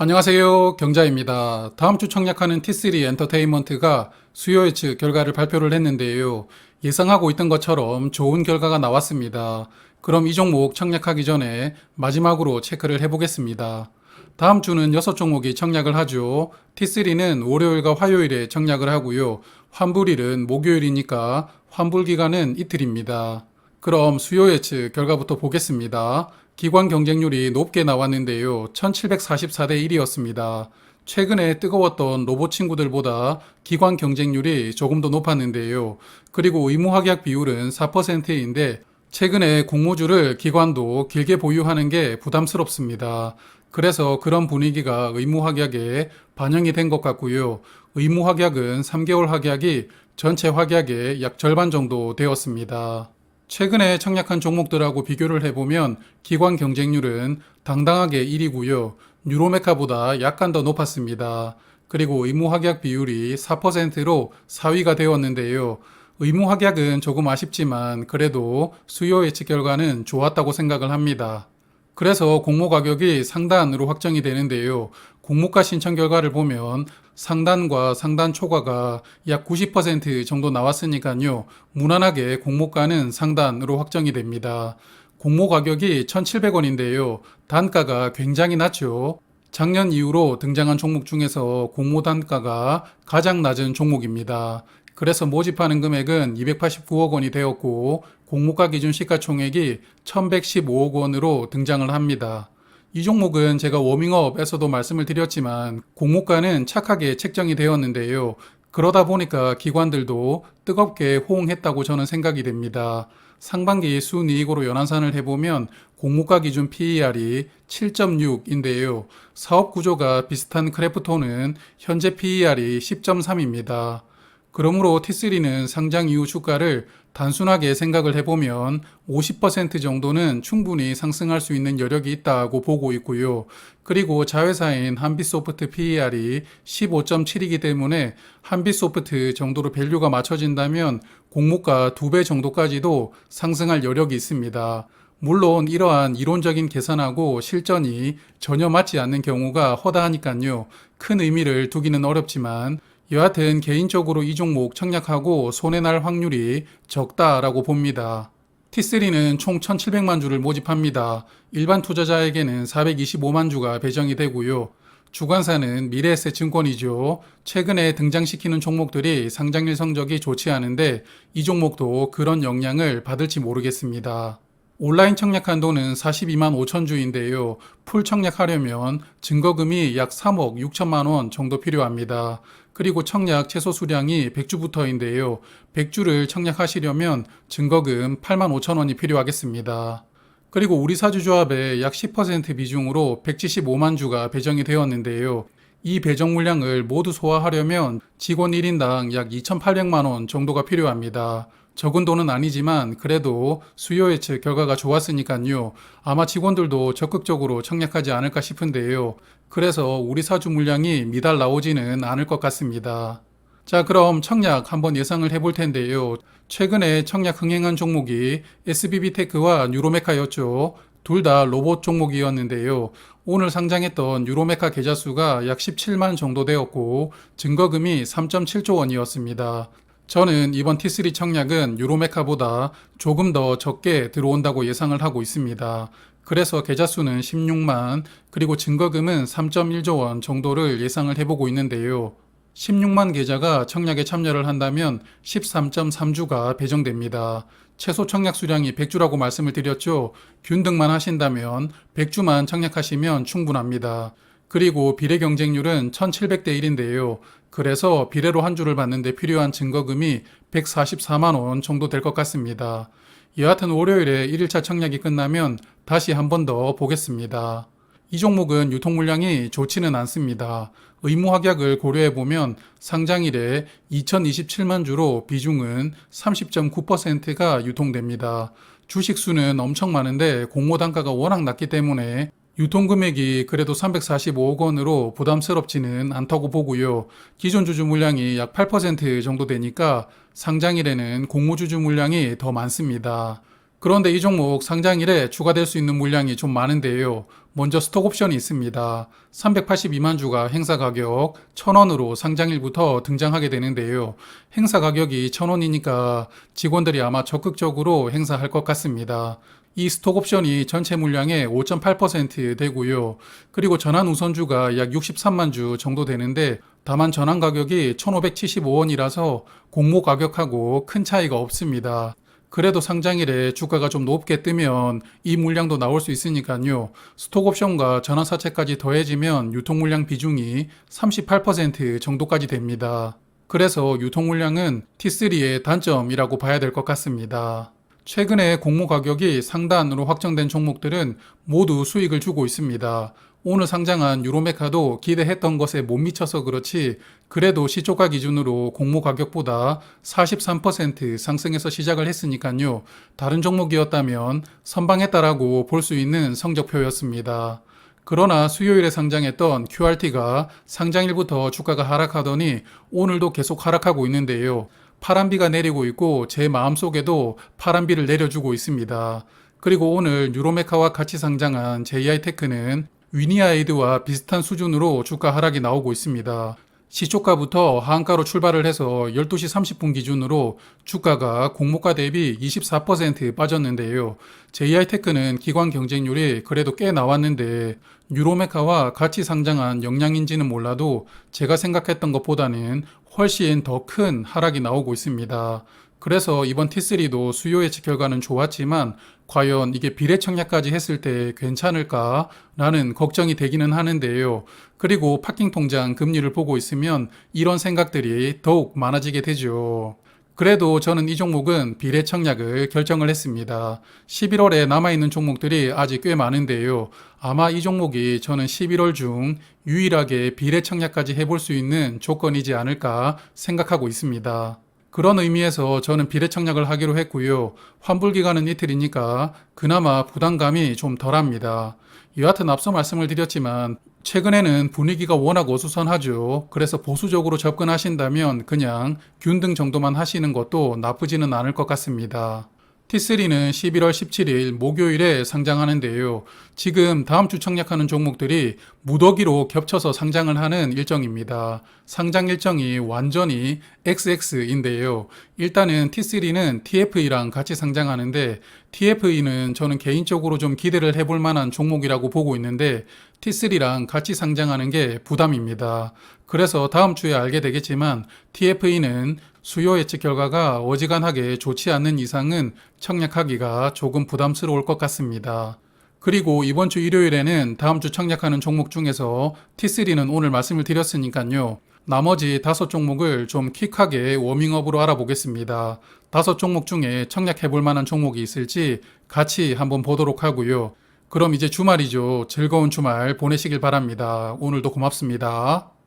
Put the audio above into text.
안녕하세요. 경자입니다. 다음 주 청약하는 T3 엔터테인먼트가 수요 예측 결과를 발표를 했는데요. 예상하고 있던 것처럼 좋은 결과가 나왔습니다. 그럼 이 종목 청약하기 전에 마지막으로 체크를 해보겠습니다. 다음 주는 6종목이 청약을 하죠. T3는 월요일과 화요일에 청약을 하고요. 환불일은 목요일이니까 환불 기간은 이틀입니다. 그럼 수요 예측 결과부터 보겠습니다. 기관 경쟁률이 높게 나왔는데요. 1744대 1이었습니다. 최근에 뜨거웠던 로봇 친구들보다 기관 경쟁률이 조금 더 높았는데요. 그리고 의무합약 비율은 4%인데 최근에 공모주를 기관도 길게 보유하는 게 부담스럽습니다. 그래서 그런 분위기가 의무합약에 반영이 된 것 같고요. 의무합약은 3개월 합약이 전체 합약의 약 절반 정도 되었습니다. 최근에 청약한 종목들하고 비교를 해보면 기관 경쟁률은 당당하게 1위고요. 뉴로메카보다 약간 더 높았습니다. 그리고 의무합약 비율이 4%로 4위가 되었는데요. 의무합약은 조금 아쉽지만 그래도 수요 예측 결과는 좋았다고 생각을 합니다. 그래서 공모 가격이 상단으로 확정이 되는데요. 공모가 신청 결과를 보면 상단과 상단 초과가 약 90% 정도 나왔으니까요. 무난하게 공모가는 상단으로 확정이 됩니다. 공모 가격이 1,700원인데요. 단가가 굉장히 낮죠. 작년 이후로 등장한 종목 중에서 공모 단가가 가장 낮은 종목입니다. 그래서 모집하는 금액은 289억 원이 되었고 공모가 기준 시가총액이 1115억 원으로 등장을 합니다. 이 종목은 제가 워밍업에서도 말씀을 드렸지만 공모가는 착하게 책정이 되었는데요. 그러다 보니까 기관들도 뜨겁게 호응했다고 저는 생각이 됩니다. 상반기 순이익으로 연환산을 해보면 공모가 기준 PER이 7.6인데요. 사업 구조가 비슷한 크래프톤은 현재 PER이 10.3입니다. 그러므로 T3는 상장 이후 주가를 단순하게 생각을 해보면 50% 정도는 충분히 상승할 수 있는 여력이 있다고 보고 있고요. 그리고 자회사인 한빛소프트 PER이 15.7이기 때문에 한빛소프트 정도로 밸류가 맞춰진다면 공모가 2배 정도까지도 상승할 여력이 있습니다. 물론 이러한 이론적인 계산하고 실전이 전혀 맞지 않는 경우가 허다하니까요. 큰 의미를 두기는 어렵지만 여하튼 개인적으로 이 종목 청약하고 손해날 확률이 적다라고 봅니다. T3는 총 1,700만 주를 모집합니다. 일반 투자자에게는 425만 주가 배정이 되고요. 주관사는 미래에셋 증권이죠. 최근에 등장시키는 종목들이 상장일 성적이 좋지 않은데 이 종목도 그런 영향을 받을지 모르겠습니다. 온라인 청약 한도는 42만 5천 주인데요. 풀 청약하려면 증거금이 약 3억 6천만 원 정도 필요합니다. 그리고 청약 최소 수량이 100주부터인데요. 100주를 청약하시려면 증거금 8만 5천 원이 필요하겠습니다. 그리고 우리 사주조합의 약 10% 비중으로 175만 주가 배정이 되었는데요. 이 배정 물량을 모두 소화하려면 직원 1인당 약 2,800만 원 정도가 필요합니다. 적은 돈은 아니지만 그래도 수요 예측 결과가 좋았으니까요. 아마 직원들도 적극적으로 청약하지 않을까 싶은데요. 그래서 우리 사주 물량이 미달 나오지는 않을 것 같습니다. 자, 그럼 청약 한번 예상을 해볼 텐데요. 최근에 청약 흥행한 종목이 SBB테크와 뉴로메카였죠. 둘 다 로봇 종목이었는데요. 오늘 상장했던 뉴로메카 계좌 수가 약 17만 정도 되었고 증거금이 3.7조 원이었습니다. 저는 이번 T3 청약은 유로메카보다 조금 더 적게 들어온다고 예상을 하고 있습니다. 그래서 계좌 수는 16만 그리고 증거금은 3.1조 원 정도를 예상을 해보고 있는데요. 16만 계좌가 청약에 참여를 한다면 13.3주가 배정됩니다. 최소 청약 수량이 100주라고 말씀을 드렸죠. 균등만 하신다면 100주만 청약하시면 충분합니다. 그리고 비례 경쟁률은 1700대 1인데요. 그래서 비례로 한 주를 받는데 필요한 증거금이 144만 원 정도 될 것 같습니다. 여하튼 월요일에 1일차 청약이 끝나면 다시 한 번 더 보겠습니다. 이 종목은 유통 물량이 좋지는 않습니다. 의무 합약을 고려해보면 상장일에 2027만 주로 비중은 30.9%가 유통됩니다. 주식 수는 엄청 많은데 공모 단가가 워낙 낮기 때문에 유통금액이 그래도 345억 원으로 부담스럽지는 않다고 보고요. 기존 주주 물량이 약 8% 정도 되니까 상장일에는 공모 주주 물량이 더 많습니다. 그런데 이 종목 상장일에 추가될 수 있는 물량이 좀 많은데요. 먼저 스톡 옵션이 있습니다. 382만 주가 행사 가격 1,000원으로 상장일부터 등장하게 되는데요. 행사 가격이 1,000원이니까 직원들이 아마 적극적으로 행사할 것 같습니다. 이 스톡 옵션이 전체 물량의 5.8% 되고요. 그리고 전환 우선주가 약 63만 주 정도 되는데 다만 전환 가격이 1,575원이라서 공모 가격하고 큰 차이가 없습니다. 그래도 상장일에 주가가 좀 높게 뜨면 이 물량도 나올 수 있으니까요. 스톡 옵션과 전환 사채까지 더해지면 유통 물량 비중이 38% 정도까지 됩니다. 그래서 유통 물량은 T3의 단점이라고 봐야 될 것 같습니다. 최근에 공모 가격이 상단으로 확정된 종목들은 모두 수익을 주고 있습니다. 오늘 상장한 유로메카도 기대했던 것에 못 미쳐서 그렇지 그래도 시초가 기준으로 공모 가격보다 43% 상승해서 시작을 했으니까요. 다른 종목이었다면 선방했다라고 볼 수 있는 성적표였습니다. 그러나 수요일에 상장했던 QRT가 상장일부터 주가가 하락하더니 오늘도 계속 하락하고 있는데요. 파란비가 내리고 있고 제 마음속에도 파란비를 내려주고 있습니다. 그리고 오늘 유로메카와 같이 상장한 JI테크는 위니아이드와 비슷한 수준으로 주가 하락이 나오고 있습니다. 시초가부터 하한가로 출발을 해서 12시 30분 기준으로 주가가 공모가 대비 24% 빠졌는데요. JI테크는 기관 경쟁률이 그래도 꽤 나왔는데 유로메카와 같이 상장한 영향인지는 몰라도 제가 생각했던 것보다는 훨씬 더 큰 하락이 나오고 있습니다. 그래서 이번 T3도 수요 예측 결과는 좋았지만 과연 이게 비례청약까지 했을 때 괜찮을까? 라는 걱정이 되기는 하는데요. 그리고 파킹 통장 금리를 보고 있으면 이런 생각들이 더욱 많아지게 되죠. 그래도 저는 이 종목은 비례청약을 결정을 했습니다. 11월에 남아있는 종목들이 아직 꽤 많은데요. 아마 이 종목이 저는 11월 중 유일하게 비례청약까지 해볼 수 있는 조건이지 않을까 생각하고 있습니다. 그런 의미에서 저는 비례청약을 하기로 했고요. 환불기간은 이틀이니까 그나마 부담감이 좀 덜합니다. 여하튼 앞서 말씀을 드렸지만 최근에는 분위기가 워낙 어수선하죠. 그래서 보수적으로 접근하신다면 그냥 균등 정도만 하시는 것도 나쁘지는 않을 것 같습니다. T3는 11월 17일 목요일에 상장하는데요. 지금 다음 주 청약하는 종목들이 무더기로 겹쳐서 상장을 하는 일정입니다. 상장 일정이 완전히 XX인데요. 일단은 T3는 TFE랑 같이 상장하는데 TFE는 저는 개인적으로 좀 기대를 해볼 만한 종목이라고 보고 있는데 T3랑 같이 상장하는 게 부담입니다. 그래서 다음 주에 알게 되겠지만 TFE는 수요 예측 결과가 어지간하게 좋지 않는 이상은 청약하기가 조금 부담스러울 것 같습니다. 그리고 이번 주 일요일에는 다음 주 청약하는 종목 중에서 T3는 오늘 말씀을 드렸으니까요. 나머지 5종목을 좀 퀵하게 워밍업으로 알아보겠습니다. 5종목 중에 청약해볼 만한 종목이 있을지 같이 한번 보도록 하고요. 그럼 이제 주말이죠. 즐거운 주말 보내시길 바랍니다. 오늘도 고맙습니다.